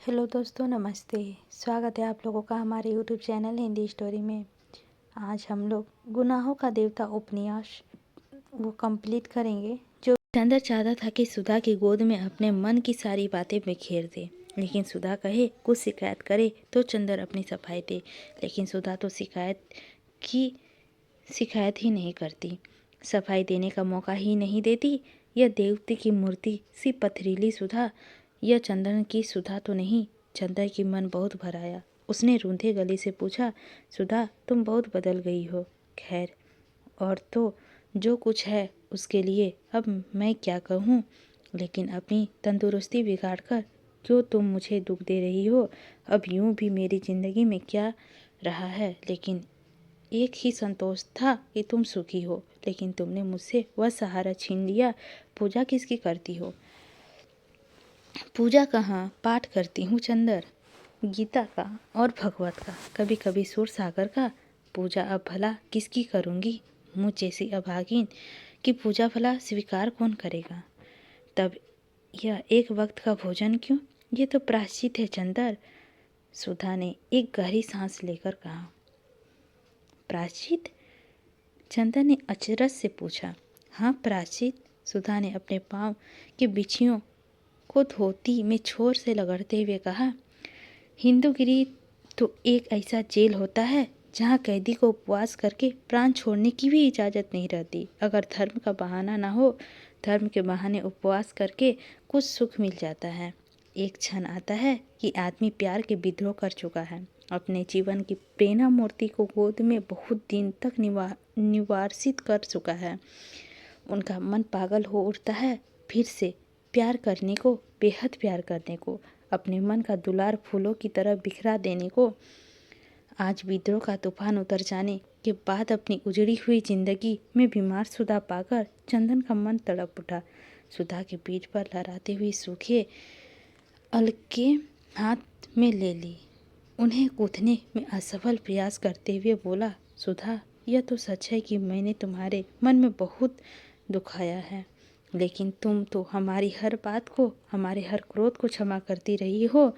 Hello दोस्तों, नमस्ते। स्वागत है आप लोगों का हमारे यूट्यूब चैनल हिंदी स्टोरी में। आज हम लोग गुनाहों का देवता उपन्यास वो कंप्लीट करेंगे। जो चंदर चाहता था कि सुधा की गोद में अपने मन की सारी बातें बिखेर दे, लेकिन सुधा कहे कुछ शिकायत करे तो चंदर अपनी सफाई दे, लेकिन सुधा तो शिकायत ही नहीं करती, सफाई देने का मौका ही नहीं देती। यह देवती की मूर्ति सी पथरीली सुधा, यह चंदन की सुधा तो नहीं। चंदर की मन बहुत भर आया। उसने रूंधे गले से पूछा, सुधा तुम बहुत बदल गई हो। खैर, और तो जो कुछ है उसके लिए अब मैं क्या कहूँ, लेकिन अपनी तंदुरुस्ती बिगाड़ कर क्यों तुम मुझे दुख दे रही हो। अब यूं भी मेरी ज़िंदगी में क्या रहा है, लेकिन एक ही संतोष था कि तुम सुखी हो, लेकिन तुमने मुझसे वह सहारा छीन लिया। पूजा किसकी करती हो? पूजा कहाँ, पाठ करती हूँ चंदर, गीता का और भगवत का, कभी कभी सूर सागर का। पूजा अब भला किसकी करूँगी? मुझ जैसी अभागिन की पूजा भला स्वीकार कौन करेगा? तब यह एक वक्त का भोजन क्यों? ये तो प्रायश्चित है चंदर। सुधा ने एक गहरी सांस लेकर कहा। प्रायश्चित? चंदर ने अचरज से पूछा। हाँ, प्रायश्चित। सुधा ने अपने पाँव के बिछियों को धोती में छोर से लगड़ते हुए कहा। हिंदूगिरी तो एक ऐसा जेल होता है जहाँ कैदी को उपवास करके प्राण छोड़ने की भी इजाज़त नहीं रहती। अगर धर्म का बहाना ना हो, धर्म के बहाने उपवास करके कुछ सुख मिल जाता है। एक क्षण आता है कि आदमी प्यार के विद्रोह कर चुका है, अपने जीवन की प्रेरणा मूर्ति को गोद में बहुत दिन तक निवासित कर चुका है। उनका मन पागल हो उठता है फिर से प्यार करने को, बेहद प्यार करने को, अपने मन का दुलार फूलों की तरह बिखरा देने को। आज विद्रोह का तूफान उतर जाने के बाद अपनी उजड़ी हुई जिंदगी में बीमार सुधा पाकर चंदन का मन तड़प उठा। सुधा की पीठ पर लहराते हुए सूखे अलके हाथ में ले ली, उन्हें गूंथने में असफल प्रयास करते हुए बोला, सुधा यह तो सच है कि मैंने तुम्हारे मन में बहुत दुखाया है, लेकिन तुम तो हमारी हर बात को, हमारे हर क्रोध को क्षमा करती रही हो।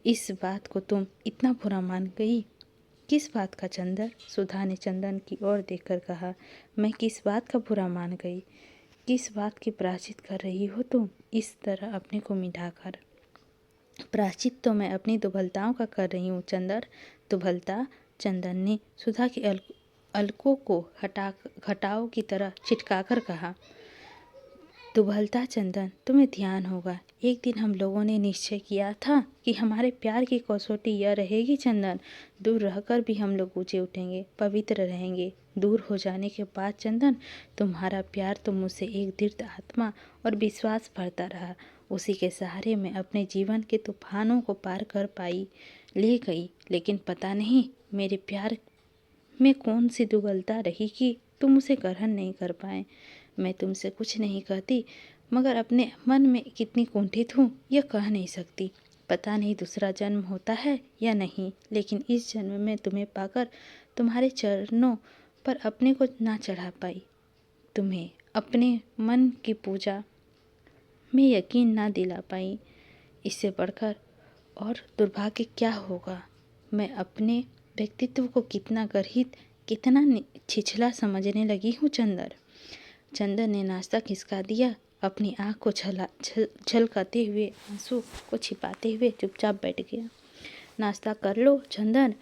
इस बात को तुम इतना बुरा मान गई? किस बात का चंदर? सुधा ने चंदन की ओर देखकर कहा। मैं किस बात का बुरा मान गई? किस बात की प्रायश्चित कर रही हो तुम इस तरह अपने को मिटाकर? प्रायश्चित तो मैं अपनी दुर्बलताओं का कर रही हूँ चंदर। दुर्बलता? चंदन ने सुधा की अलकों को घटाओ की तरह छिटकाकर कहा। दुर्बलता? चंदन, तुम्हें ध्यान होगा, एक दिन हम लोगों ने निश्चय किया था कि हमारे प्यार की कसौटी यह रहेगी चंदन, दूर रहकर भी हम लोग ऊंचे उठेंगे, पवित्र रहेंगे। दूर हो जाने के बाद चंदन, तुम्हारा प्यार तो मुझसे एक दृढ़ आत्मा और विश्वास भरता रहा। उसी के सहारे मैं अपने जीवन के तूफानों को पार कर पाई, ले गई। लेकिन पता नहीं मेरे प्यार में कौन सी दुर्बलता रही कि तुम उसे ग्रहण नहीं कर पाए। मैं तुमसे कुछ नहीं कहती, मगर अपने मन में कितनी कुंठित हूँ यह कह नहीं सकती। पता नहीं दूसरा जन्म होता है या नहीं, लेकिन इस जन्म में तुम्हें पाकर तुम्हारे चरणों पर अपने को ना चढ़ा पाई, तुम्हें अपने मन की पूजा में यकीन ना दिला पाई। इससे बढ़कर और दुर्भाग्य क्या होगा? मैं अपने व्यक्तित्व को कितना गर्हित, कितना छिछला समझने लगी हूँ चंदर। चंदन ने नाश्ता खिसका दिया, अपनी आँख को छलकाते हुए, आंसू को छिपाते हुए चुपचाप बैठ गया। नाश्ता कर लो चंदन,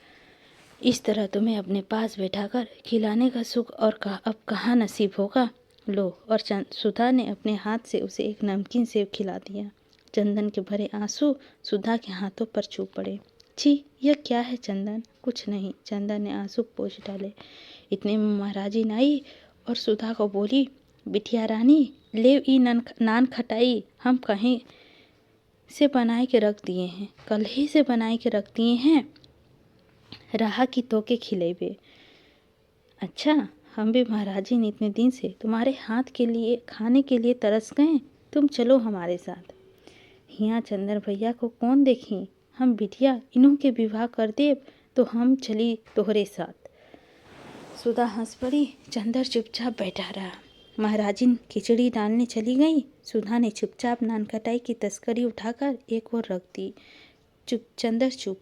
इस तरह तुम्हें अपने पास बैठाकर खिलाने का सुख और अब कहाँ नसीब होगा। लो। और सुधा ने अपने हाथ से उसे एक नमकीन सेब खिला दिया। चंदन के भरे आंसू सुधा के हाथों पर छू पड़े। छी, यह क्या है चंदन? कुछ नहीं। चंदन ने आंसू पोंछ डाले। इतने में महाराजी आई और सुधा को बोली, बिटिया रानी, ले ई नान खटाई हम कहीं से बनाए के रख दिए हैं, कल ही से बनाए के रख दिए हैं, राह की तो के खिलेबे। अच्छा, हम भी महाराजी ने इतने दिन से तुम्हारे हाथ के लिए खाने के लिए तरस गए, तुम चलो हमारे साथ। हिया चंदर भैया को कौन देखी, हम बिटिया इन्हों के विवाह कर दे तो हम चली तोहरे साथ। सुधा हंस पड़ी। चंदर चुपचाप बैठा रहा। महाराजिन खिचड़ी डालने चली गई। सुधा ने चुपचाप नानखटाई की तस्करी उठाकर एक ओर रख दी। चुप चंदर चुप।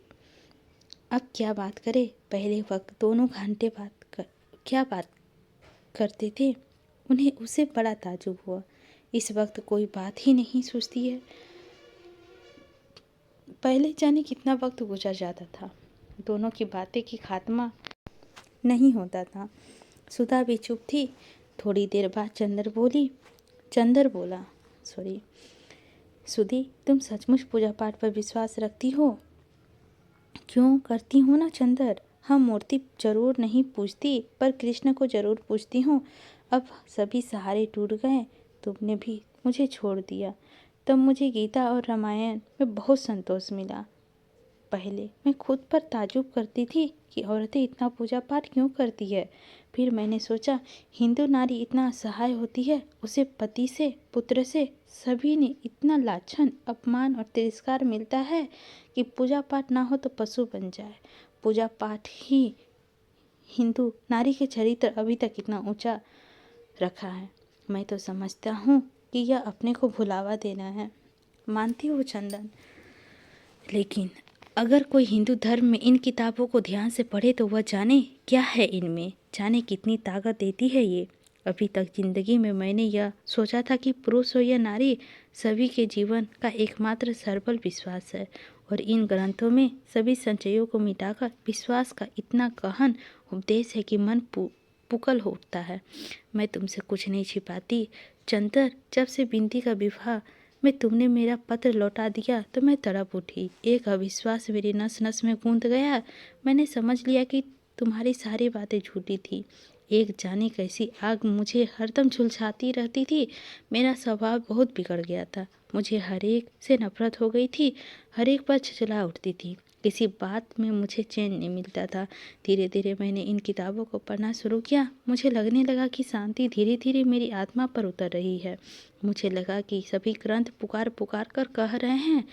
अब क्या बात करे? पहले वक्त दोनों घंटे क्या बात करते थे, उन्हें उसे बड़ा ताजुब हुआ। इस वक्त कोई बात ही नहीं सूझती है। पहले जाने कितना वक्त गुजर जाता था, दोनों की बातें की खात्मा नहीं होता था। सुधा भी चुप थी। थोड़ी देर बाद चंदर बोला सुधी, तुम सचमुच पूजा पाठ पर विश्वास रखती हो? क्यों, करती हूँ ना चंदर। हम मूर्ति जरूर नहीं पूजती, पर कृष्ण को जरूर पूजती हूँ। अब सभी सहारे टूट गए, तुमने भी मुझे छोड़ दिया, तब मुझे गीता और रामायण में बहुत संतोष मिला। पहले मैं खुद पर ताजुब करती थी कि औरतें इतना पूजा पाठ क्यों करती है। फिर मैंने सोचा, हिंदू नारी इतना असहाय होती है, उसे पति से, पुत्र से, सभी ने इतना लाछन, अपमान और तिरस्कार मिलता है कि पूजा पाठ ना हो तो पशु बन जाए। पूजा पाठ ही हिंदू नारी के चरित्र अभी तक इतना ऊंचा रखा है। मैं तो समझता हूँ कि यह अपने को भुलावा देना है। मानती हूँ चंदन, लेकिन अगर कोई हिंदू धर्म में इन किताबों को ध्यान से पढ़े तो वह जाने क्या है इनमें, जाने कितनी ताकत देती है ये। अभी तक जिंदगी में मैंने यह सोचा था कि पुरुष हो या नारी, सभी के जीवन का एकमात्र सरबल विश्वास है, और इन ग्रंथों में सभी संचयों को मिटाकर विश्वास का इतना गहन उपदेश है कि मन पुकल उठता है। मैं तुमसे कुछ नहीं छिपाती चंदर, जब से बिंदी का विवाह में तुमने मेरा पत्र लौटा दिया तो मैं तड़प उठी। एक अविश्वास मेरी नस नस में गूंथ गया। मैंने समझ लिया कि तुम्हारी सारी बातें झूठी थी। एक जाने कैसी आग मुझे हरदम झुलसाती रहती थी। मेरा स्वभाव बहुत बिगड़ गया था। मुझे हर एक से नफरत हो गई थी, हर एक पर छिछला उठती थी। किसी बात में मुझे चैन नहीं मिलता था। धीरे धीरे मैंने इन किताबों को पढ़ना शुरू किया। मुझे लगने लगा कि शांति धीरे धीरे मेरी आत्मा पर उतर रही है। मुझे लगा कि सभी ग्रंथ पुकार पुकार कर कह रहे हैं,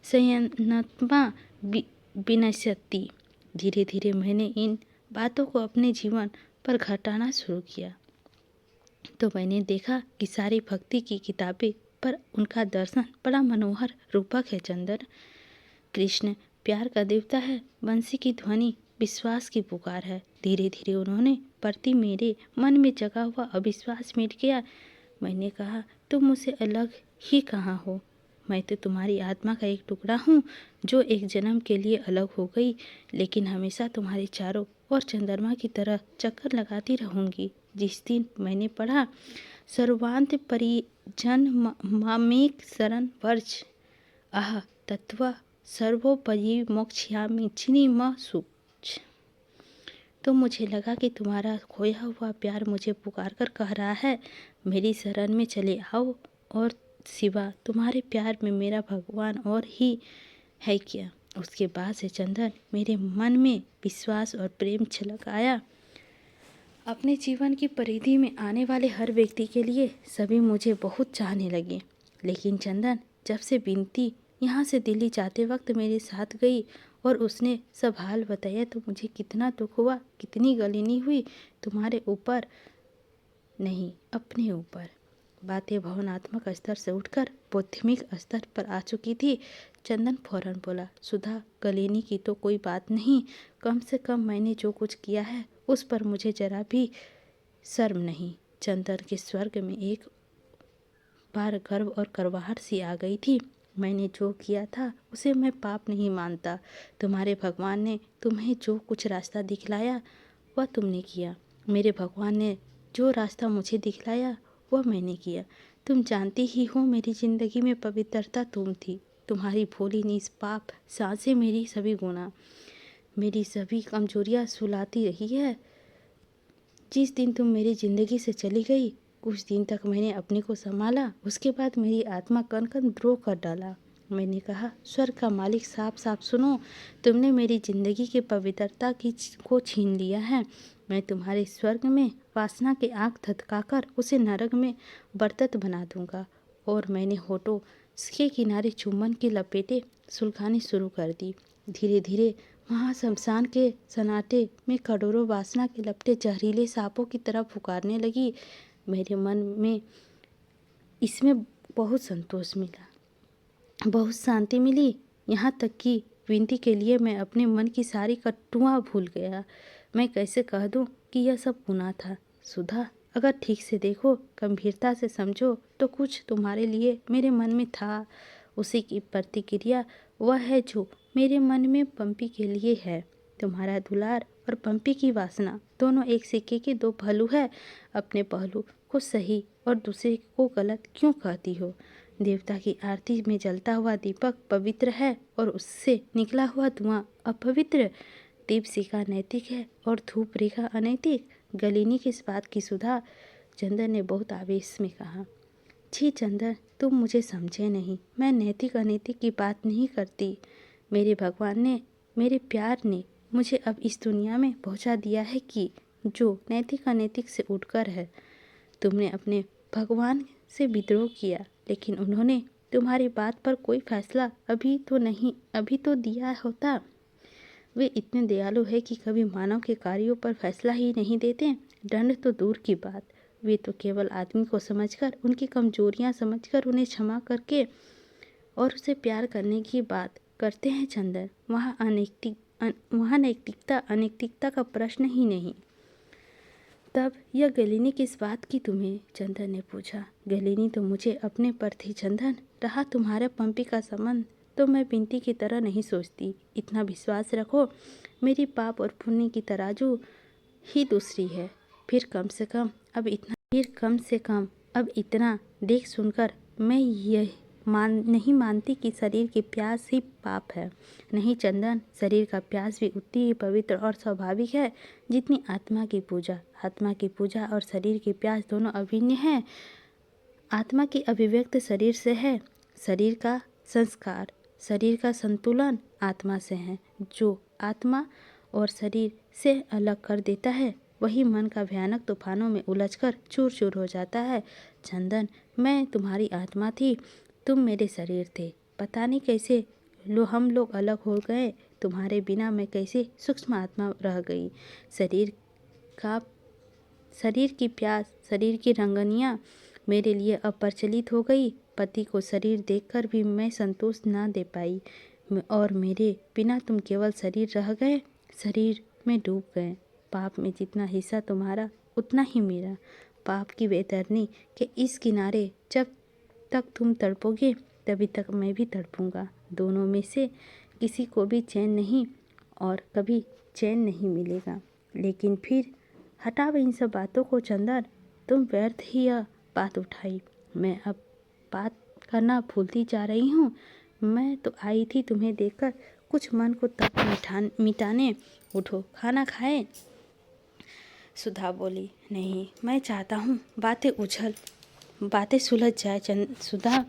संयन्नात्मा विनश्यति। धीरे धीरे मैंने इन बातों को अपने जीवन पर घटाना शुरू किया तो मैंने देखा कि सारी भक्ति की किताबें पर उनका दर्शन बड़ा मनोहर रूपक है चंदन। कृष्ण प्यार का देवता है, बंसी की ध्वनि विश्वास की पुकार है। धीरे धीरे उन्होंने प्रति मेरे मन में जगा हुआ अविश्वास मिट गया। मैंने कहा, तुम मुझसे अलग ही कहाँ हो, मैं तो तुम्हारी आत्मा का एक टुकड़ा हूँ जो एक जन्म के लिए अलग हो गई, लेकिन हमेशा तुम्हारे चारों और चंद्रमा की तरह चक्कर लगाती रहूँगी। जिस दिन मैंने पढ़ा, सर्वांत परिजन मामेक शरण वर्ज आह तत्व सर्वोपरि मोक्षयामि छिनि म सुच, तो मुझे लगा कि तुम्हारा खोया हुआ प्यार मुझे पुकार कर कह रहा है, मेरी शरण में चले आओ, और सिवा तुम्हारे प्यार में मेरा भगवान और ही है क्या। उसके बाद से चंदन मेरे मन में विश्वास और प्रेम छलक आया। अपने जीवन की परिधि में आने वाले हर व्यक्ति के लिए सभी मुझे बहुत चाहने लगे। लेकिन चंदन, जब से बिनती यहाँ से दिल्ली जाते वक्त मेरे साथ गई और उसने सब हाल बताया तो मुझे कितना दुख हुआ, कितनी गलीनी हुई। तुम्हारे ऊपर नहीं, अपने ऊपर। बातें भावनात्मक स्तर से उठकर बौद्धिक स्तर पर आ चुकी थी। चंदन फौरन बोला, सुधा, गलीनी की तो कोई बात नहीं, कम से कम मैंने जो कुछ किया है उस पर मुझे जरा भी शर्म नहीं। चंदन के स्वर्ग में एक बार गर्व और करवाहट सी आ गई थी। मैंने जो किया था उसे मैं पाप नहीं मानता। तुम्हारे भगवान ने तुम्हें जो कुछ रास्ता दिखलाया वह तुमने किया। मेरे भगवान ने जो रास्ता मुझे दिखलाया वह मैंने किया। तुम जानती ही हो मेरी ज़िंदगी में पवित्रता तुम थी। तुम्हारी भोली निष्पाप सांसें मेरी सभी गुनाह, मेरी सभी कमजोरियाँ सुलाती रही है। जिस दिन तुम मेरी ज़िंदगी से चली गई, कुछ दिन तक मैंने अपने को संभाला। उसके बाद मेरी आत्मा कन कन द्रोह कर डाला। मैंने कहा, स्वर्ग का मालिक, साफ साफ सुनो, तुमने मेरी ज़िंदगी की पवित्रता को छीन लिया है। मैं तुम्हारे स्वर्ग में वासना के आग धधकाकर उसे नरक में बर्तत बना दूंगा। और मैंने होठों के किनारे चुम्बन की लपेटें सुलगानी शुरू कर दी। धीरे धीरे महाशमशान के सन्नाटे में करोड़ों वासना के लपटें जहरीले सांपों की तरह पुकारने लगी। मेरे मन में इसमें बहुत संतोष मिला, बहुत शांति मिली। यहाँ तक कि विनती के लिए मैं अपने मन की सारी कटुआ भूल गया। मैं कैसे कह दूं कि यह सब गुनाह था? सुधा, अगर ठीक से देखो, गंभीरता से समझो तो कुछ तुम्हारे लिए मेरे मन में था। उसी की प्रतिक्रिया वह है जो मेरे मन में पंपी के लिए है। तुम्हारा दुलार और पंपी की वासना दोनों एक सिक्के के दो पहलू है। अपने पहलू को सही और दूसरे को गलत क्यों कहती हो? देवता की आरती में जलता हुआ दीपक पवित्र है और उससे निकला हुआ धुआं अपवित्र। दीप शिखा नैतिक है और धूप रेखा अनैतिक। गलिनी की इस बात की सुधा। चंदन ने बहुत आवेश में कहा। छी चंदन, तुम मुझे समझे नहीं। मैं नैतिक अनैतिक की बात नहीं करती। मेरे भगवान ने, मेरे प्यार ने मुझे अब इस दुनिया में पहुंचा दिया है कि जो नैतिक अनैतिक से उठकर है। तुमने अपने भगवान से विद्रोह किया, लेकिन उन्होंने तुम्हारी बात पर कोई फैसला अभी तो दिया होता। वे इतने दयालु है कि कभी मानव के कार्यों पर फैसला ही नहीं देते। दंड तो दूर की बात, वे तो केवल आदमी को समझकर, उनकी कमजोरियां समझकर उन्हें क्षमा करके और उसे प्यार करने की बात करते हैं। चंदन, वहाँ नैतिकता अनैतिकता का प्रश्न ही नहीं। तब यह गलिनी किस बात की तुम्हें? चंदन ने पूछा। गलिनी तो मुझे अपने पर थी चंदन। रहा तुम्हारे पंपी का संबंध तो मैं बिनती की तरह नहीं सोचती। इतना विश्वास रखो, मेरी पाप और पुण्य की तराजू ही दूसरी है। फिर कम से कम अब इतना देख सुनकर मैं यह नहीं मानती कि शरीर की प्यास ही पाप है। नहीं चंदन, शरीर का प्यास भी उतनी ही पवित्र और स्वाभाविक है जितनी आत्मा की पूजा। आत्मा की पूजा और शरीर की प्यास दोनों अभिन्न हैं। आत्मा की अभिव्यक्ति शरीर से है। शरीर का संस्कार, शरीर का संतुलन आत्मा से है। जो आत्मा और शरीर से अलग कर देता है वही मन का भयानक तूफानों में उलझकर चूर चूर हो जाता है। चंदन, मैं तुम्हारी आत्मा थी, तुम मेरे शरीर थे। पता नहीं कैसे हम लोग अलग हो गए। तुम्हारे बिना मैं कैसे सूक्ष्म आत्मा रह गई। शरीर की प्यास, शरीर की रंगनियाँ मेरे लिए अप्रचलित हो गई। पति को शरीर देखकर भी मैं संतोष ना दे पाई और मेरे बिना तुम केवल शरीर रह गए, शरीर में डूब गए। पाप में जितना हिस्सा तुम्हारा उतना ही मेरा। पाप की वैतरणी के इस किनारे जब तक तुम तड़पोगे तभी तक मैं भी तड़पूंगा। दोनों में से किसी को भी चैन नहीं और कभी चैन नहीं मिलेगा। लेकिन फिर हटाओ इन सब बातों को चंदन, तुम व्यर्थ ही यह बात उठाई। मैं अब बात करना भूलती जा रही हूँ। मैं तो आई थी तुम्हें देखकर कुछ मन को तप मिटाने। उठो, खाना खाएं। सुधा बोली, नहीं, मैं चाहता हूँ बातें सुलझ जाए। सुधा।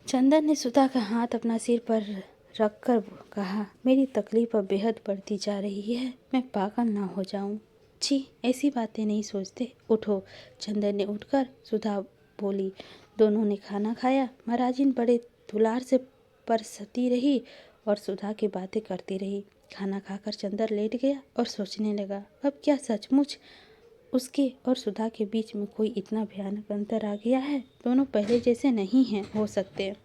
चंदन ने सुधा का हाथ अपना सिर पर रखकर कहा, मेरी तकलीफ अब बेहद बढ़ती जा रही है। मैं पागल ना हो जाऊं। छी, ऐसी बातें नहीं सोचते। उठो। चंदन ने उठकर सुधा बोली। दोनों ने खाना खाया। महाराजिन बड़े दुलार से परसती रही और सुधा की बातें करती रही। खाना खाकर चंदन लेट गया और सोचने लगा, अब क्या सचमुच उसके और सुधा के बीच में कोई इतना भयानक अंतर आ गया है? दोनों पहले जैसे नहीं हैं हो सकते।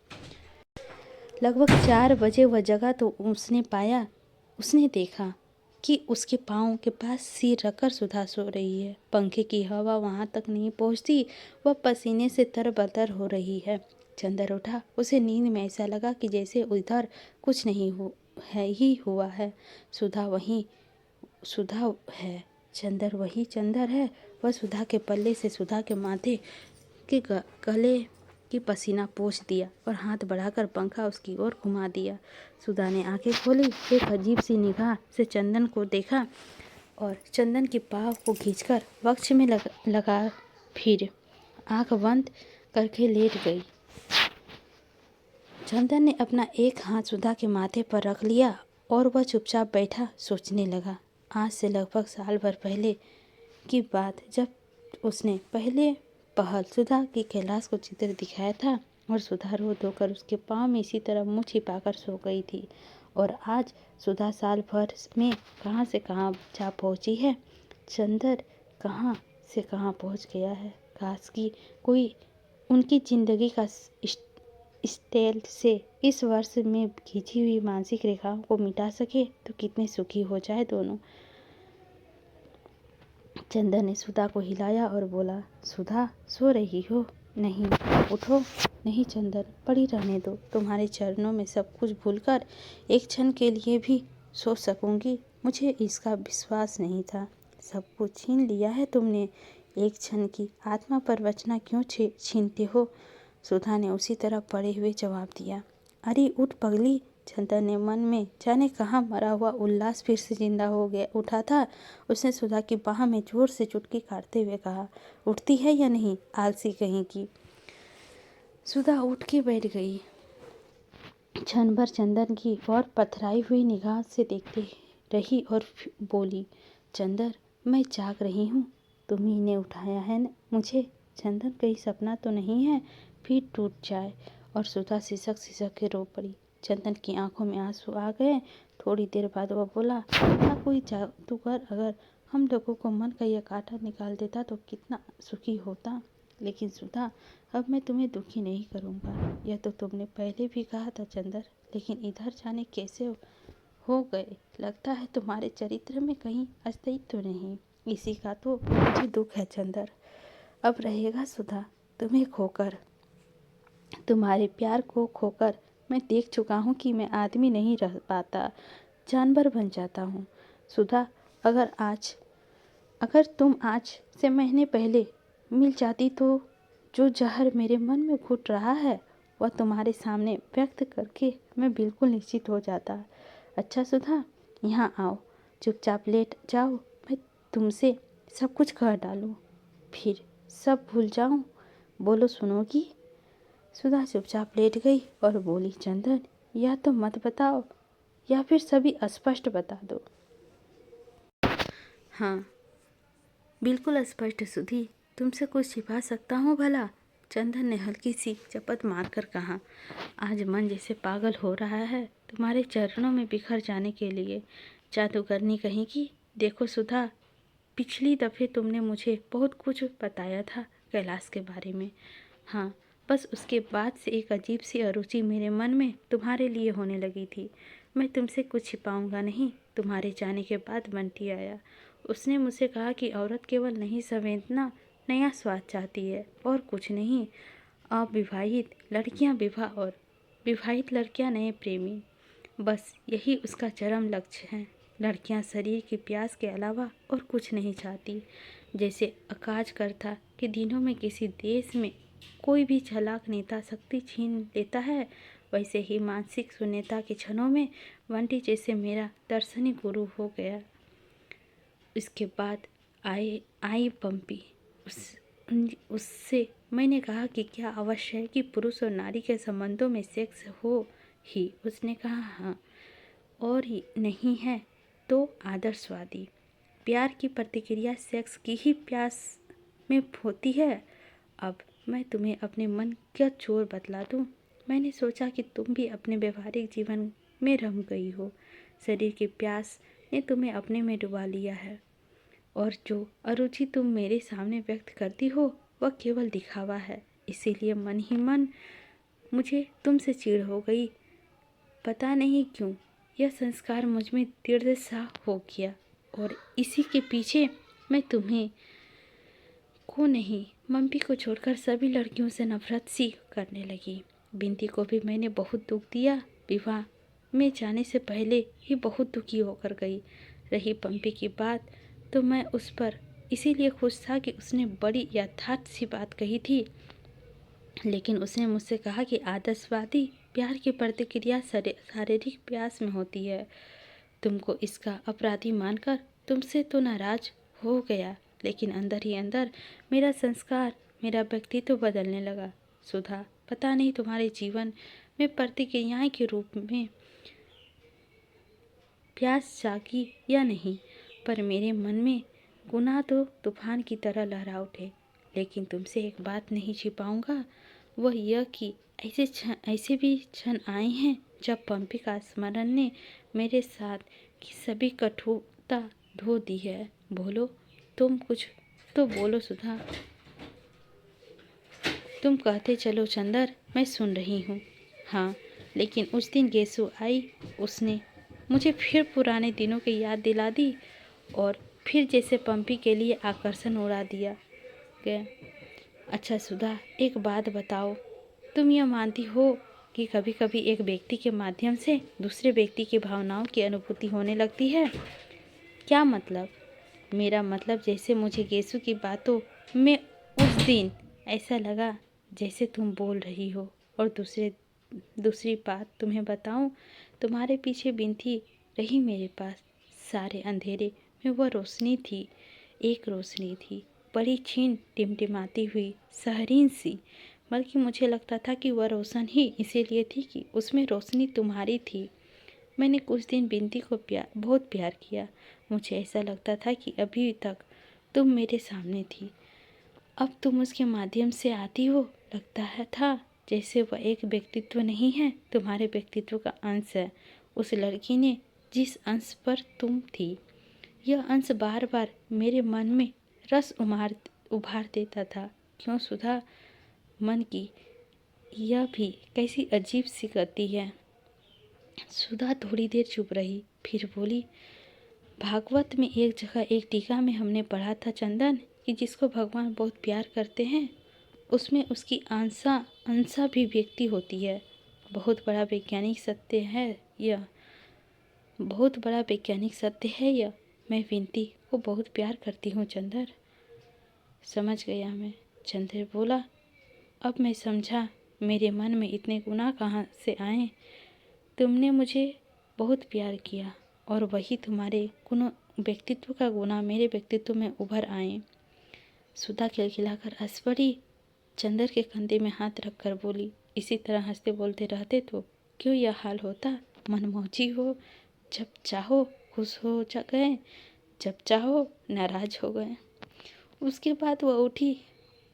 लगभग 4 बजे वह जगह तो उसने देखा कि उसके पाँव के पास सिर रखकर सुधा सो रही है। पंखे की हवा वहाँ तक नहीं पहुँचती। वह पसीने से तरबतर हो रही है। चंदन उठा। उसे नींद में ऐसा लगा कि जैसे उधर कुछ नहीं हुआ है। सुधा है। चंदर वही चंदर है। वह सुधा के पल्ले से सुधा के माथे के गले की पसीना पोंछ दिया और हाथ बढ़ाकर पंखा उसकी ओर घुमा दिया। सुधा ने आंखें खोली, एक अजीब सी निगाह से चंदन को देखा और चंदन की पाँव को खींचकर वक्ष में लगा फिर आंख बंद करके लेट गई। चंदन ने अपना एक हाथ सुधा के माथे पर रख लिया और वह चुपचाप बैठा सोचने लगा। आज से लगभग साल भर पहले की बात, जब उसने पहले पहल सुधा की कैलाश को चित्र दिखाया था और सुधा रो धोकर उसके पाँव में इसी तरह मुँह छिपाकर सो गई थी। और आज सुधा साल भर में कहाँ से कहाँ जा पहुँची है। चंदन कहाँ से कहाँ पहुँच गया है। काश कि कोई उनकी ज़िंदगी का स्टेल से इस वर्ष में खींची हुई मानसिक रेखाओं को मिटा सके तो कितने सुखी हो जाए दोनों। चंदन ने सुधा को हिलाया और बोला, सुधा सो रही हो? नहीं, उठो। नहीं चंदन, पड़ी रहने दो। तुम्हारे चरणों में सब कुछ भूलकर एक क्षण के लिए भी सो सकूंगी? मुझे इसका विश्वास नहीं था। सब कुछ छीन लिया है तुमने। एक क्षण की आत्मा पर बचना क्यों छीनते हो? सुधा ने उसी तरह पड़े हुए जवाब दिया। अरे उठ पगली। चंदन ने मन में जाने कहाँ मरा हुआ उल्लास फिर से जिंदा हो गया उठा था। उसने सुधा की बाह में जोर से चुटकी काटते हुए कहा, उठती है या नहीं, आलसी कहीं की। सुधा उठ के बैठ गई। क्षण भर चंदन की और पथराई हुई निगाह से देखती रही और बोली, चंदन मैं जाग रही हूँ, तुम्ही ने उठाया है न मुझे। चंदन कहीं सपना तो नहीं है फिर टूट जाए। और सुधा सिसक सिसक के रो पड़ी। चंदन की आंखों में आंसू आ गए। थोड़ी देर बाद वह बोला, था कोई जादूगर अगर हम लोगों को मन का यह कांटा निकाल देता तो कितना सुखी होता। लेकिन सुधा, अब मैं तुम्हें दुखी नहीं करूँगा। यह तो तुमने पहले भी कहा था चंदन, लेकिन इधर जाने कैसे हो गए। लगता है तुम्हारे चरित्र में कहीं अस्तित्व नहीं। इसी का तो मुझे दुख है चंदन। अब रहेगा सुधा तुम्हें खोकर, तुम्हारे प्यार को खोकर। मैं देख चुका हूँ कि मैं आदमी नहीं रह पाता, जानवर बन जाता हूँ। सुधा, अगर तुम आज से महीने पहले मिल जाती तो जो जहर मेरे मन में घुट रहा है वह तुम्हारे सामने व्यक्त करके मैं बिल्कुल निश्चित हो जाता। अच्छा सुधा, यहाँ आओ, चुपचाप लेट जाओ, मैं तुमसे सब कुछ कह डालूँ, फिर सब भूल जाऊँ। बोलो, सुनोगी? सुधा चुपचाप लेट गई और बोली, चंदन या तो मत बताओ या फिर सभी स्पष्ट बता दो। हाँ बिल्कुल स्पष्ट सुधी, तुमसे कुछ छिपा सकता हूँ भला? चंदन ने हल्की सी चपत मारकर कहा, आज मन जैसे पागल हो रहा है तुम्हारे चरणों में बिखर जाने के लिए। जादूगरनी कहीं की। देखो सुधा, पिछली दफ़े तुमने मुझे बहुत कुछ बताया था कैलाश के बारे में। हाँ, बस उसके बाद से एक अजीब सी अरुचि मेरे मन में तुम्हारे लिए होने लगी थी। मैं तुमसे कुछ छिपाऊंगा नहीं। तुम्हारे जाने के बाद बंटी आया। उसने मुझसे कहा कि औरत केवल नहीं संवेदना, नया स्वाद चाहती है और कुछ नहीं। अविवाहित लड़कियां विवाह और विवाहित लड़कियां नए प्रेमी, बस यही उसका चरम लक्ष्य है। लड़कियां शरीर की प्यास के अलावा और कुछ नहीं चाहती। जैसे अकाज करता कि दिनों में किसी देश में कोई भी चालाक नेता शक्ति छीन लेता है, वैसे ही मानसिक शून्यता के क्षणों में बंटी जैसे मेरा दर्शनी गुरु हो गया। इसके बाद आई पंपी। उससे मैंने कहा कि क्या अवश्य है कि पुरुष और नारी के संबंधों में सेक्स हो ही? उसने कहा हाँ, और ही नहीं है तो आदर्शवादी। प्यार की प्रतिक्रिया सेक्स की ही प्यास में होती है। अब मैं तुम्हें अपने मन का चोर बतला दूं। मैंने सोचा कि तुम भी अपने व्यवहारिक जीवन में रम गई हो। शरीर की प्यास ने तुम्हें अपने में डुबा लिया है और जो अरुचि तुम मेरे सामने व्यक्त करती हो वह केवल दिखावा है। इसीलिए मन ही मन मुझे तुमसे चिढ़ हो गई। पता नहीं क्यों यह संस्कार मुझ में दृढ़ सा हो गया और इसी के पीछे मैं तुम्हें को नहीं, मम्मी को छोड़कर सभी लड़कियों से नफरत सी करने लगी। बिंदी को भी मैंने बहुत दुख दिया। विवाह में जाने से पहले ही बहुत दुखी होकर गई। रही पंपी की बात तो मैं उस पर इसीलिए खुश था कि उसने बड़ी यथार्थ सी बात कही थी। लेकिन उसने मुझसे कहा कि आदर्शवादी प्यार की प्रतिक्रिया शारीरिक प्यास में होती है। तुमको इसका अपराधी मानकर तुमसे तो नाराज हो गया, लेकिन अंदर ही अंदर मेरा संस्कार, मेरा व्यक्तित्व बदलने लगा। सुधा, पता नहीं तुम्हारे जीवन में प्रतिक्रियाएं के रूप में प्यास जागी या नहीं, पर मेरे मन में गुनाह तो तूफान की तरह लहरा उठे। लेकिन तुमसे एक बात नहीं छिपाऊंगा, वह यह कि ऐसे भी क्षण आए हैं जब पंपी का स्मरण ने मेरे साथ की सभी कठोरता धो दी है। बोलो, तुम कुछ तो बोलो सुधा। तुम कहते चलो चंदर, मैं सुन रही हूँ। हाँ, लेकिन उस दिन गेसु आई, उसने मुझे फिर पुराने दिनों की याद दिला दी और फिर जैसे पंपी के लिए आकर्षण उड़ा दिया गया। अच्छा सुधा, एक बात बताओ, तुम यह मानती हो कि कभी कभी एक व्यक्ति के माध्यम से दूसरे व्यक्ति की भावनाओं की अनुभूति होने लगती है? क्या मतलब? मेरा मतलब जैसे मुझे गेसु की बातों में उस दिन ऐसा लगा जैसे तुम बोल रही हो, और दूसरी बात तुम्हें बताऊं, तुम्हारे पीछे बिनती रही मेरे पास, सारे अंधेरे में वह रोशनी थी, एक रोशनी थी, बड़ी क्षीण टिमटिमाती हुई, सहरीन सी, बल्कि मुझे लगता था कि वह रोशन ही इसीलिए थी कि उसमें रोशनी तुम्हारी थी। मैंने कुछ दिन बिनती को बहुत प्यार किया। मुझे ऐसा लगता था कि अभी तक तुम मेरे सामने थी, अब तुम उसके माध्यम से आती हो। लगता है था जैसे वह एक व्यक्तित्व नहीं है, तुम्हारे व्यक्तित्व का अंश है। उस लड़की ने जिस अंश पर तुम थी, यह अंश बार बार मेरे मन में रस उभार देता था। क्यों सुधा, मन की यह भी कैसी अजीब सी गति है। सुधा थोड़ी देर चुप रही, फिर बोली, भागवत में एक जगह एक टीका में हमने पढ़ा था चंदन, कि जिसको भगवान बहुत प्यार करते हैं उसमें उसकी अंसा भी व्यक्ति होती है। बहुत बड़ा वैज्ञानिक सत्य है यह, बहुत बड़ा वैज्ञानिक सत्य है यह। मैं विनती को बहुत प्यार करती हूँ चंदर। समझ गया मैं, चंदर बोला। अब मैं समझा मेरे मन में इतने गुनाह कहाँ से आए। तुमने मुझे बहुत प्यार किया और वही तुम्हारे व्यक्तित्व का गुनाह मेरे व्यक्तित्व में उभर आए। सुधा खिलखिलाकर हंस पड़ी, चंदर के कंधे में हाथ रखकर बोली, इसी तरह हंसते बोलते रहते तो क्यों यह हाल होता। मनमौजी हो, जब चाहो खुश हो गए, जब चाहो नाराज हो गए। उसके बाद वह उठी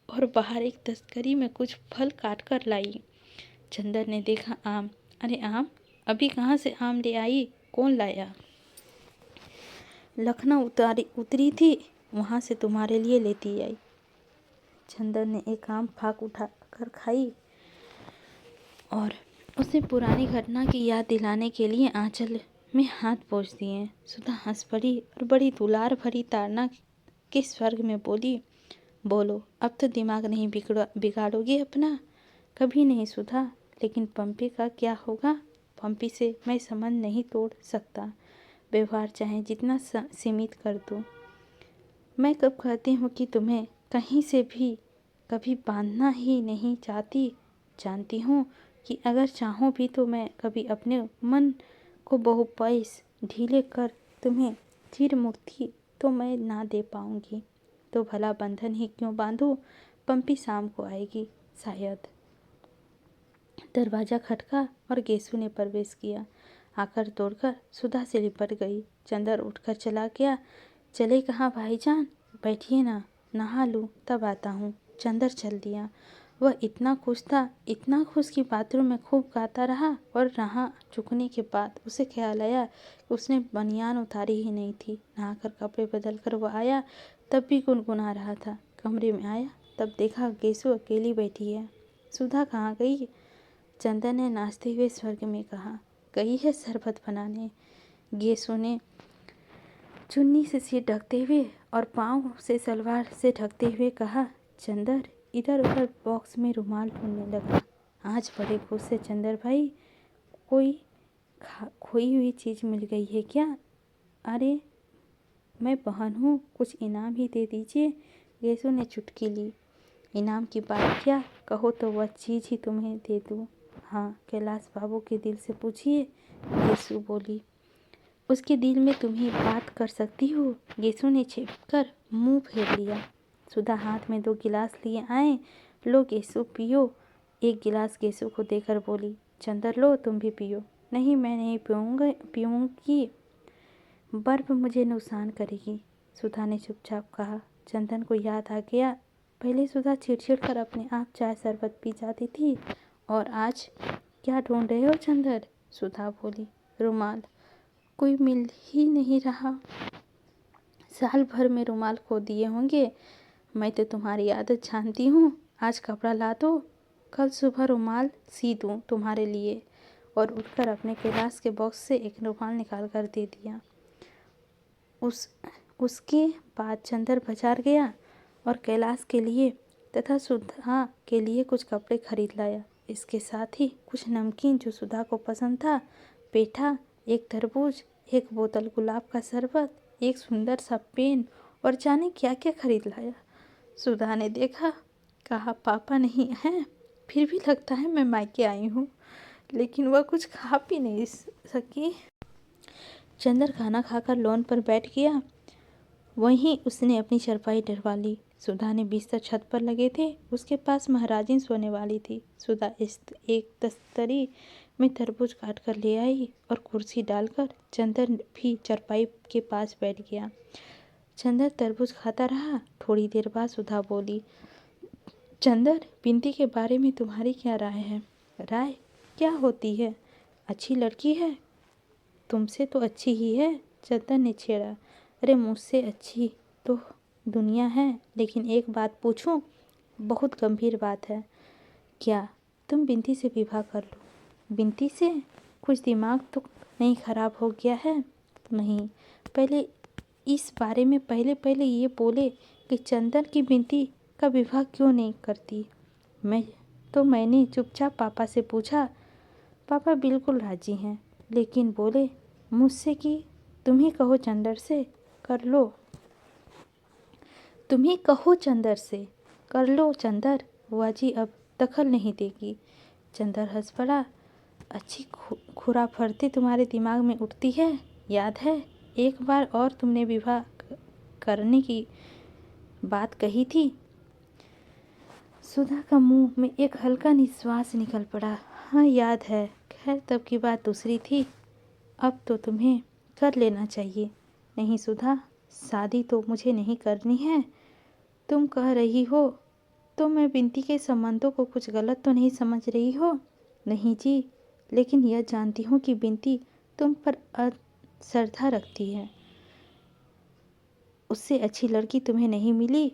और बाहर एक तस्करी में कुछ फल काट कर लाई। चंदर ने देखा आम। अरे आम, अभी कहाँ से आम ले आई? कौन लाया? लखनऊ उतरी थी, वहाँ से तुम्हारे लिए लेती आई। चंदर ने एक आम फाक उठा कर खाई और उसे पुरानी घटना की याद दिलाने के लिए आंचल में हाथ पोंछ दिए। सुधा हंस पड़ी और बड़ी दुलार भरी ताड़ना के स्वर्ग में बोली, बोलो, अब तो दिमाग नहीं बिगाड़ोगी अपना? कभी नहीं सुधा, लेकिन पंपी का क्या होगा? पंपी से मैं संबंध नहीं तोड़ सकता, व्यवहार चाहे जितना सीमित कर दूं। मैं कब कहती हूँ कि तुम्हें कहीं से भी कभी बांधना ही नहीं चाहती। जानती हूँ कि अगर चाहूँ भी तो मैं कभी अपने मन को बहुपैस ढीले कर तुम्हें चिर मुक्ति तो मैं ना दे पाऊँगी। तो भला बंधन ही क्यों बांधूं? पंपी शाम को आएगी शायद। दरवाज़ा खटका और गेसु ने प्रवेश किया। आकर तोड़कर सुधा से लिपट गई। चंदर उठकर चला गया। चले कहाँ भाईजान? बैठिए ना, नहा लूँ तब आता हूँ। चंदर चल दिया। वह इतना खुश था, इतना खुश कि बाथरूम में खूब गाता रहा और नहा चुकने के बाद उसे ख्याल आया कि उसने बनियान उतारी ही नहीं थी। नहाकर कपड़े बदल कर वह आया, तब भी गुनगुना रहा था। कमरे में आया तब देखा गेसु अकेली बैठी है। सुधा कहाँ गई? चंदन ने नाचते हुए स्वर्ग में कहा, गई है शरबत बनाने। गेसु ने चुन्नी से सिर ढकते हुए और पाँव से सलवार से ढकते हुए कहा। चंदर इधर उधर बॉक्स में रुमाल ढूंढने लगा। आज बड़े खुश से चंदर भाई, कोई खोई हुई चीज़ मिल गई है क्या? अरे मैं बहन हूँ, कुछ इनाम ही दे दीजिए। गेसु ने चुटकी ली। इनाम की बात क्या, कहो तो वह चीज़ ही तुम्हें दे दूँ। हाँ, कैलाश बाबू के दिल से पूछिए, गेसु बोली। उसके दिल में तुम ही बात कर सकती हो। गेसु ने छिपकर मुंह फेर लिया। सुधा हाथ में 2 गिलास लिए आए। लो गेसु पियो। एक गिलास गेसु को देकर बोली, चंदर लो तुम भी पियो। नहीं, मैं नहीं पीऊँगी, बर्फ मुझे नुकसान करेगी, सुधा ने चुपचाप कहा। चंदन को याद आ गया, पहले सुधा चिड़चिड़ कर अपने आप चाय शरबत पी जाती थी, और आज क्या ढूंढ रहे हो चंदर? सुधा बोली, रुमाल, कोई मिल ही नहीं रहा। साल भर में रुमाल खो दिए होंगे। मैं तो तुम्हारी आदत जानती हूँ। आज कपड़ा ला दो। कल सुबह रुमाल सी दूँ तुम्हारे लिए। और उठकर अपने कैलाश के बॉक्स से एक रुमाल निकाल कर दे दिया। उसके बाद चंदर बाजार गया और कैलाश के लिए तथा सुधा के लिए कुछ कपड़े खरीद लाया। इसके साथ ही कुछ नमकीन जो सुधा को पसंद था, पेठा, एक तरबूज, एक बोतल गुलाब का शरबत, एक सुंदर सा पेन और जाने क्या क्या खरीद लाया। सुधा ने देखा, कहा पापा नहीं हैं, फिर भी लगता है मैं मायके आई हूँ। लेकिन वह कुछ खा पी नहीं सकी। चंदर खाना खाकर लॉन पर बैठ गया। वहीं उसने अपनी चारपाई डरवा ली। सुधा ने बिस्तर छत पर लगे थे, उसके पास महाराजिन सोने वाली थी। सुधा एक तस्तरी में तरबूज काट कर ले आई और कुर्सी डालकर चंदर भी चारपाई के पास बैठ गया। चंदर तरबूज खाता रहा। थोड़ी देर बाद सुधा बोली, चंदर, बिंती के बारे में तुम्हारी क्या राय है? राय क्या होती है? अच्छी लड़की है। तुमसे तो अच्छी ही है, चंदर ने छेड़ा। अरे मुझसे अच्छी तो दुनिया है, लेकिन एक बात पूछूं? बहुत गंभीर बात है। क्या? तुम बिंती से विवाह कर लो। बिंती से? कुछ दिमाग तो नहीं खराब हो गया है? नहीं। पहले इस बारे में पहले ये बोले कि चंदन की बिंती का विवाह क्यों नहीं करती। मैंने चुपचाप पापा से पूछा। पापा बिल्कुल राजी हैं, लेकिन बोले मुझसे कि तुम ही कहो चंदर से कर लो। तुम ही कहो चंदर से कर लो। चंदर, बुआ जी अब दखल नहीं देगी। चंदर हंस पड़ा। अच्छी खुराफर्ती तुम्हारे दिमाग में उठती है। याद है एक बार और तुमने विवाह करने की बात कही थी। सुधा का मुंह में एक हल्का निश्वास निकल पड़ा। हाँ याद है। खैर तब की बात दूसरी थी, अब तो तुम्हें कर लेना चाहिए। नहीं सुधा, शादी तो मुझे नहीं करनी है। तुम कह रही हो तो मैं बिंती के संबंधों को कुछ गलत तो नहीं समझ रही हो? नहीं जी, लेकिन यह जानती हूँ कि बिंती तुम पर श्रद्धा रखती है। उससे अच्छी लड़की तुम्हें नहीं मिली,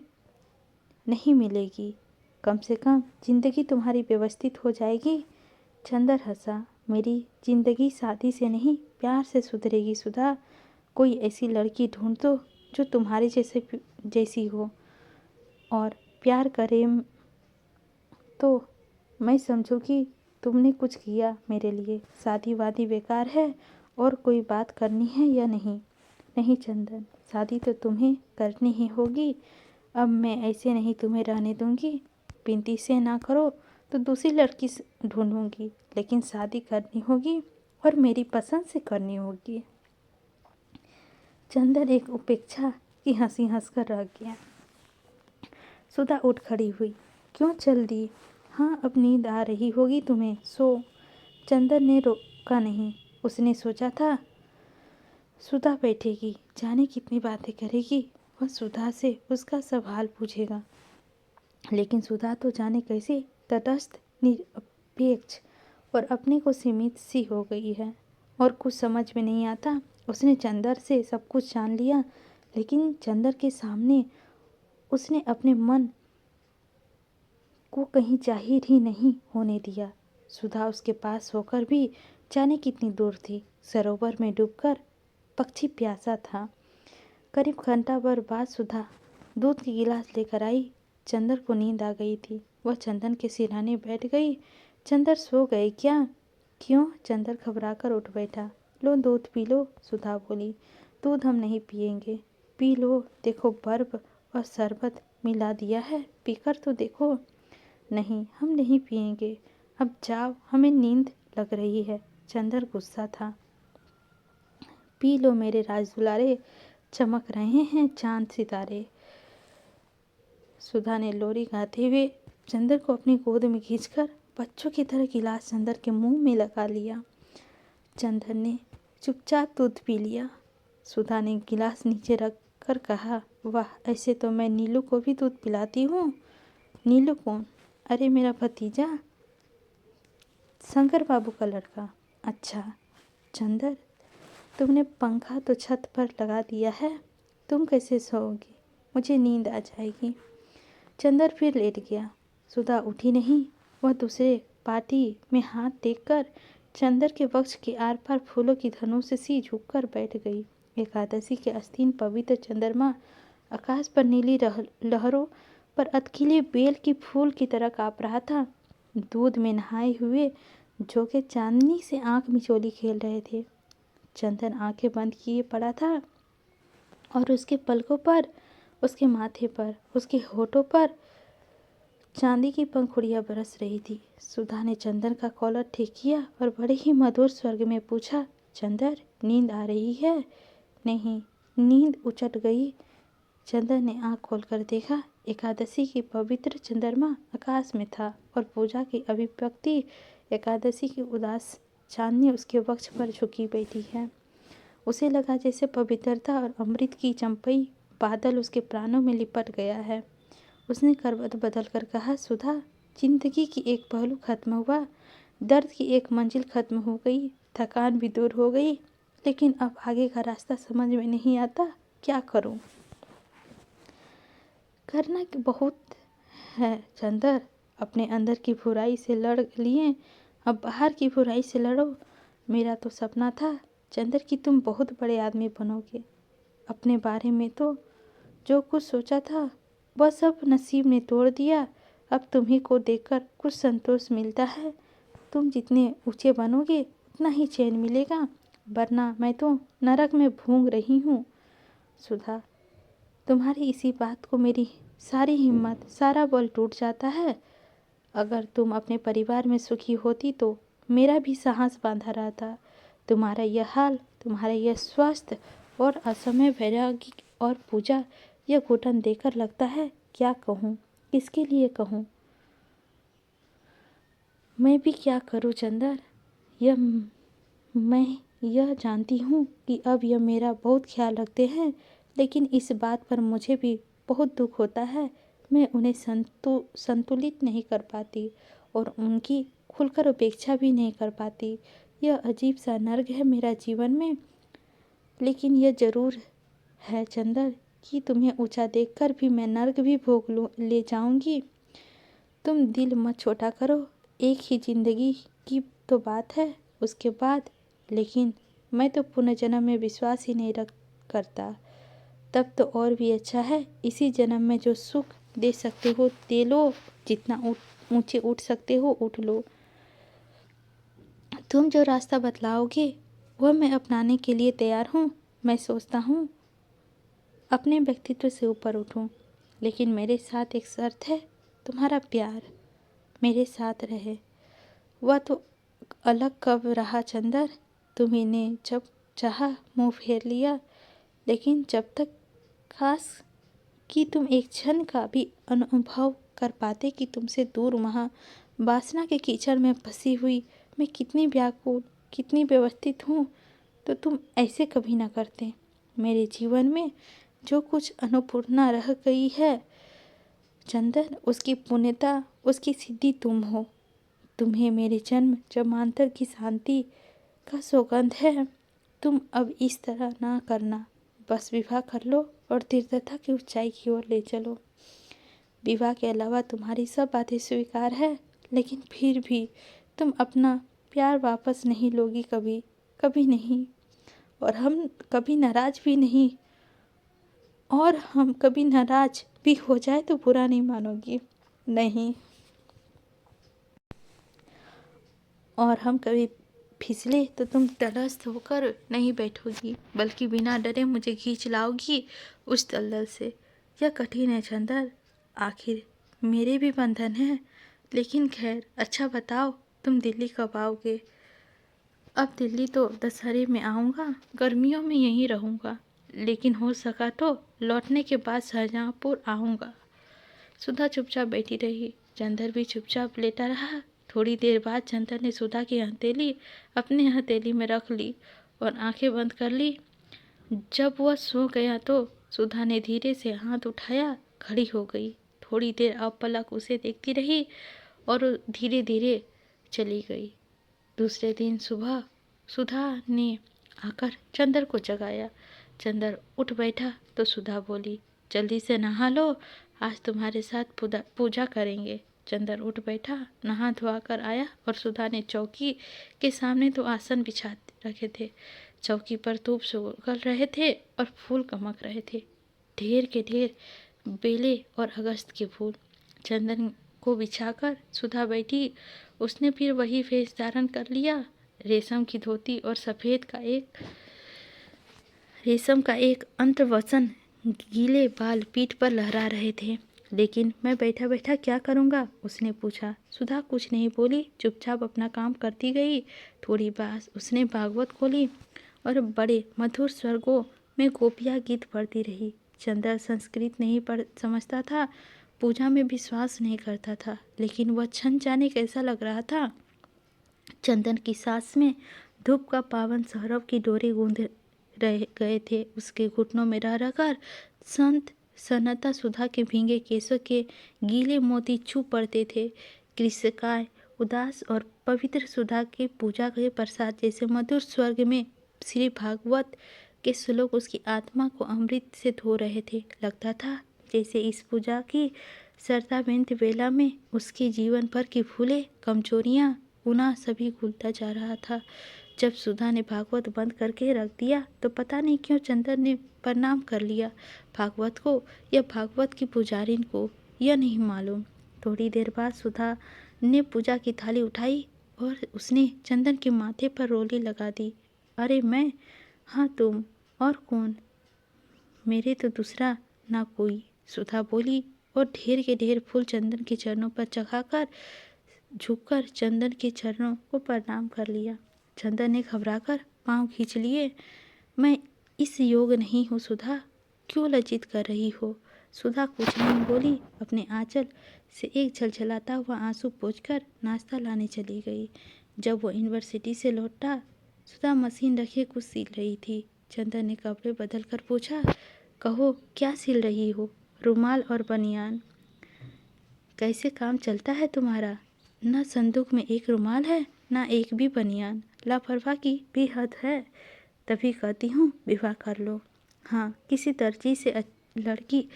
नहीं मिलेगी। कम से कम जिंदगी तुम्हारी व्यवस्थित हो जाएगी। चंदर हंसा। मेरी जिंदगी शादी से नहीं प्यार से सुधरेगी सुधा। कोई ऐसी लड़की ढूंढ दो जो तुम्हारे जैसी हो और प्यार करे तो मैं समझूँ कि तुमने कुछ किया मेरे लिए। शादी वादी बेकार है और कोई बात करनी है या नहीं? नहीं चंदन, शादी तो तुम्हें करनी ही होगी। अब मैं ऐसे नहीं तुम्हें रहने दूंगी। बिंती से ना करो तो दूसरी लड़की ढूंढूंगी, लेकिन शादी करनी होगी और मेरी पसंद से करनी होगी। चंदन एक उपेक्षा की हंसी हंसकर रह गया। सुधा उठ खड़ी हुई। क्यों चल दी? हाँ अब नींद आ रही होगी तुम्हें, सो। चंदन ने रोका नहीं। उसने सोचा था सुधा बैठेगी, जाने कितनी बातें करेगी। वह सुधा से उसका सब हाल पूछेगा, लेकिन सुधा तो जाने कैसे तटस्थ, निरपेक्ष और अपने को सीमित सी हो गई है और कुछ समझ में नहीं आता। उसने चंदर से सब कुछ जान लिया, लेकिन चंदर के सामने उसने अपने मन को कहीं जाहिर ही नहीं होने दिया। सुधा उसके पास होकर भी जाने कितनी दूर थी। सरोवर में डूबकर पक्षी प्यासा था। करीब घंटा भर बाद सुधा दूध की गिलास लेकर आई। चंदर को नींद आ गई थी। वह चंदन के सिरहाने बैठ गई। चंदर सो गए क्या? क्यों? चंदर घबराकर उठ बैठा। लो दूध पी लो, सुधा बोली। दूध हम नहीं पिएंगे। पी लो, देखो बर्फ और शरबत मिला दिया है, पीकर तो देखो। नहीं, हम नहीं पिएंगे। अब जाओ, हमें नींद लग रही है। चंदर गुस्सा था। पी लो मेरे राजदुलारे, चमक रहे हैं चांद सितारे। सुधा ने लोरी गाते हुए चंदर को अपनी गोद में खींचकर बच्चों की तरह गिलास चंदर के मुंह में लगा लिया। चंदर ने चुपचाप दूध पी लिया। सुधा ने गिलास नीचे रख कर कहा, वाह, ऐसे तो मैं नीलू को भी दूध पिलाती हूँ। नीलू कौन? अरे मेरा भतीजा, शंकर बाबू का लड़का। अच्छा। चंदर, तुमने पंखा तो छत पर लगा दिया है, तुम कैसे सोओगी? मुझे नींद आ जाएगी। चंदर फिर लेट गया। सुधा उठी नहीं। वह दूसरे पार्टी में हाथ देखकर चंदर के वक्ष के आर पार फूलों की धनुष सी झुककर बैठ गई। एकादशी के आस्तीन पवित्र चंद्रमा आकाश पर नीली लहरों पर अतखिले बेल की फूल की तरह काँप रहा था। दूध में नहाए हुए जोगे चांदनी से आंख मिचोली खेल रहे थे। चंदन आंखें बंद किए पड़ा था और उसके पलकों पर, उसके माथे पर, उसके होठों पर चांदी की पंखुड़ियाँ बरस रही थी। सुधा ने चंदन का कॉलर ठीक किया और बड़े ही मधुर स्वर में पूछा, चंदर, नींद आ रही है? नहीं, नींद उचट गई। चंदन ने आंख खोलकर देखा। एकादशी की पवित्र चंद्रमा आकाश में था और पूजा की अभिव्यक्ति एकादशी की उदास चांदनी उसके वक्ष पर झुकी बैठी है। उसे लगा जैसे पवित्रता और अमृत की चंपई बादल उसके प्राणों में लिपट गया है। उसने करवट बदल कर कहा, सुधा, जिंदगी की एक पहलू खत्म हुआ, दर्द की एक मंजिल खत्म हो गई, थकान भी दूर हो गई, लेकिन अब आगे का रास्ता समझ में नहीं आता, क्या करूं? करना बहुत है चंदर, अपने अंदर की बुराई से लड़ लिए, अब बाहर की बुराई से लड़ो। मेरा तो सपना था चंदर कि तुम बहुत बड़े आदमी बनोगे। अपने बारे में तो जो कुछ सोचा था वह सब नसीब ने तोड़ दिया। अब तुम्ही को देखकर कुछ संतोष मिलता है। तुम जितने ऊंचे बनोगे उतना ही चैन मिलेगा, वरना मैं तो नरक में भूंग रही हूँ। सुधा, तुम्हारी इसी बात को मेरी सारी हिम्मत, सारा बल टूट जाता है। अगर तुम अपने परिवार में सुखी होती तो मेरा भी साहस बांधा रहता। तुम्हारा यह हाल, तुम्हारा यह स्वास्थ्य और असमय वैराग्य और पूजा, यह घुटन देकर लगता है क्या कहूँ, किसके लिए कहूँ? मैं भी क्या करूँ चंदर? मैं यह जानती हूँ कि अब यह मेरा बहुत ख्याल रखते हैं, लेकिन इस बात पर मुझे भी बहुत दुख होता है। मैं उन्हें संतुलित नहीं कर पाती और उनकी खुलकर उपेक्षा भी नहीं कर पाती। यह अजीब सा नर्क है मेरा जीवन में। लेकिन यह जरूर है चंदर कि तुम्हें ऊंचा देखकर भी मैं नर्क भी भोग ले जाऊंगी। तुम दिल मत छोटा करो, एक ही जिंदगी की तो बात है, उसके बाद। लेकिन मैं तो पुनर्जन्म में विश्वास ही नहीं करता। तब तो और भी अच्छा है, इसी जन्म में जो सुख दे सकते हो दे लो, जितना ऊंचे उठ सकते हो उठ लो। तुम जो रास्ता बतलाओगे वह मैं अपनाने के लिए तैयार हूँ। मैं सोचता हूँ अपने व्यक्तित्व से ऊपर उठूँ, लेकिन मेरे साथ एक शर्त है, तुम्हारा प्यार मेरे साथ रहे। वह तो अलग कब रहा चंदर, तुम्ही ने जब चाहा मुंह फेर लिया, लेकिन जब तक खास कि तुम एक क्षण का भी अनुभव कर पाते कि तुमसे दूर वहाँ वासना के कीचड़ में फंसी हुई मैं कितनी व्याकुल, कितनी व्यवस्थित हूँ, तो तुम ऐसे कभी ना करते। मेरे जीवन में जो कुछ अनुपूर्णा रह गई है चंदन, उसकी पुण्यता, उसकी सिद्धि तुम हो। तुम्हें मेरे जन्म जन्मांतर की शांति का सौगंध है। तुम अब इस तरह ना करना, बस विवाह कर लो और तीर्थता की ऊंचाई की ओर ले चलो। विवाह के अलावा तुम्हारी सब बातें स्वीकार है, लेकिन फिर भी तुम अपना प्यार वापस नहीं लोगी, कभी कभी नहीं। और हम कभी नाराज भी नहीं, और हम कभी नाराज भी हो जाए तो बुरा नहीं मानोगी, नहीं। और हम कभी फिसले तो तुम तटस्थ होकर नहीं बैठोगी, बल्कि बिना डरे मुझे खींच लाओगी उस दलदल से। यह कठिन है चंदर, आखिर मेरे भी बंधन हैं। लेकिन खैर, अच्छा बताओ, तुम दिल्ली कब आओगे? अब दिल्ली तो दशहरे में आऊँगा, गर्मियों में यहीं रहूँगा, लेकिन हो सका तो लौटने के बाद शाहजहाँपुर आऊँगा। सुधा चुपचाप बैठी रही, चंदर भी चुपचाप लेटा रहा। थोड़ी देर बाद चंदर ने सुधा की हथेली अपने हथेली में रख ली और आंखें बंद कर ली। जब वह सो गया तो सुधा ने धीरे से हाथ उठाया, खड़ी हो गई। थोड़ी देर अपलक उसे देखती रही और धीरे धीरे चली गई। दूसरे दिन सुबह सुधा ने आकर चंदर को जगाया। चंदर उठ बैठा तो सुधा बोली, जल्दी से नहा लो, आज तुम्हारे साथ पूजा करेंगे। चंदन उठ बैठा, नहा धोआ कर आया और सुधा ने चौकी के सामने 2 आसन बिछा रखे थे। चौकी पर धूप सुगल रहे थे और फूल गमक रहे थे, ढेर के ढेर बेले और अगस्त के फूल। चंदन को बिछाकर सुधा बैठी। उसने फिर वही वेश धारण कर लिया। रेशम की धोती और रेशम का एक अंतवसन गीले बाल पीठ पर लहरा रहे थे। लेकिन मैं बैठा बैठा क्या करूँगा, उसने पूछा। सुधा कुछ नहीं बोली, चुपचाप अपना काम करती गई। थोड़ी बाद उसने भागवत खोली और बड़े मधुर स्वर्गों में गोपियाँ गीत पढ़ती रही। चंदन संस्कृत नहीं पढ़ समझता था, पूजा में विश्वास नहीं करता था, लेकिन वह क्षण जाने कैसा लग रहा था। चंदन की सांस में धूप का पावन सौरभ की डोरे गूंज रह गए थे। उसके घुटनों में रह रहकर संत सन्नता सुधा के भीगे केसों के गीले मोती छू पड़ते थे। कृष्णकाय उदास और पवित्र सुधा के पूजा के प्रसाद जैसे मधुर स्वर्ग में श्री भागवत के श्लोक उसकी आत्मा को अमृत से धो रहे थे। लगता था जैसे इस पूजा की सरतावेंत वेला में उसके जीवन भर की भूले कमजोरियाँ गुनाह सभी भूलता जा रहा था। जब सुधा ने भागवत बंद करके रख दिया तो पता नहीं क्यों चंदन ने प्रणाम कर लिया। भागवत को या भागवत की पुजारिन को यह नहीं मालूम। थोड़ी देर बाद सुधा ने पूजा की थाली उठाई और उसने चंदन के माथे पर रोली लगा दी। अरे मैं? हाँ तुम, और कौन? मेरे तो दूसरा ना कोई, सुधा बोली और ढेर के ढेर फूल चंदन के चरणों पर चढ़ाकर झुककर चंदन के चरणों को प्रणाम कर लिया। चंदन ने घबराकर पांव खींच लिए। मैं इस योग नहीं हूँ सुधा, क्यों लज्जित कर रही हो? सुधा कुछ नहीं बोली, अपने आंचल से एक झलझलाता हुआ आंसू पोंछकर नाश्ता लाने चली गई। जब वो यूनिवर्सिटी से लौटा, सुधा मशीन रखे कुछ सिल रही थी। चंदन ने कपड़े बदल कर पूछा, कहो क्या सिल रही हो? रुमाल और बनियान। कैसे काम चलता है तुम्हारा? न संदूक में एक रुमाल है, ना एक भी बनियान। लापरवाह की भी हद है। तभी कहती हूँ विवाह कर लो। हाँ, किसी दर्जी से लड़की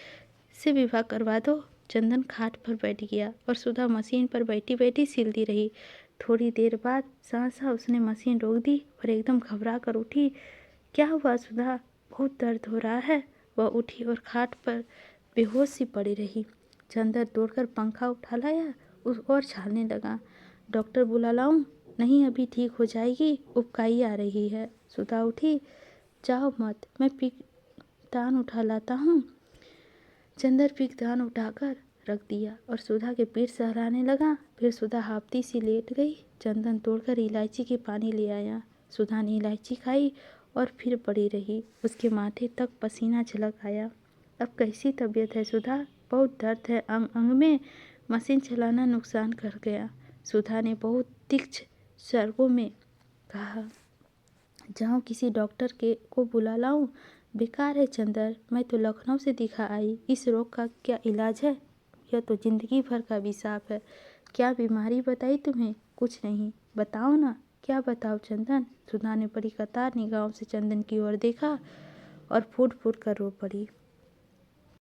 से विवाह करवा दो। चंदन खाट पर बैठ गया और सुधा मशीन पर बैठी बैठी सिलती रही। थोड़ी देर बाद सहसा उसने मशीन रोक दी और एकदम घबरा कर उठी। क्या हुआ सुधा? बहुत दर्द हो रहा है। वह उठी और खाट पर बेहोश सी पड़ी रही। चंदन दौड़कर पंखा उठा लाया और छालने लगा। डॉक्टर बुला लाऊं? नहीं, अभी ठीक हो जाएगी, उबकाई आ रही है। सुधा उठी। जाओ मत, मैं पिकदान उठा लाता हूँ। चंदन पिकदान उठाकर रख दिया और सुधा के पीठ सहलाने लगा। फिर सुधा हाफती सी लेट गई। चंदन तोड़कर इलायची के पानी ले आया। सुधा ने इलायची खाई और फिर पड़ी रही। उसके माथे तक पसीना झलक आया। अब कैसी तबीयत है सुधा? बहुत दर्द है अंग अंग में, मशीन चलाना नुकसान कर गया। सुधा ने बहुत तीक्ष्ण स्वर्गों में कहा। जाऊँ किसी डॉक्टर को बुला लाऊं? बेकार है चंदन, मैं तो लखनऊ से दिखा आई। इस रोग का क्या इलाज है? यह तो जिंदगी भर का विषाप है। क्या बीमारी बताई तुम्हें? कुछ नहीं। बताओ ना। क्या बताओ चंदन? सुधा ने बड़ी कतार निगाहों से चंदन की ओर देखा और फूट फूट कर रो पड़ी।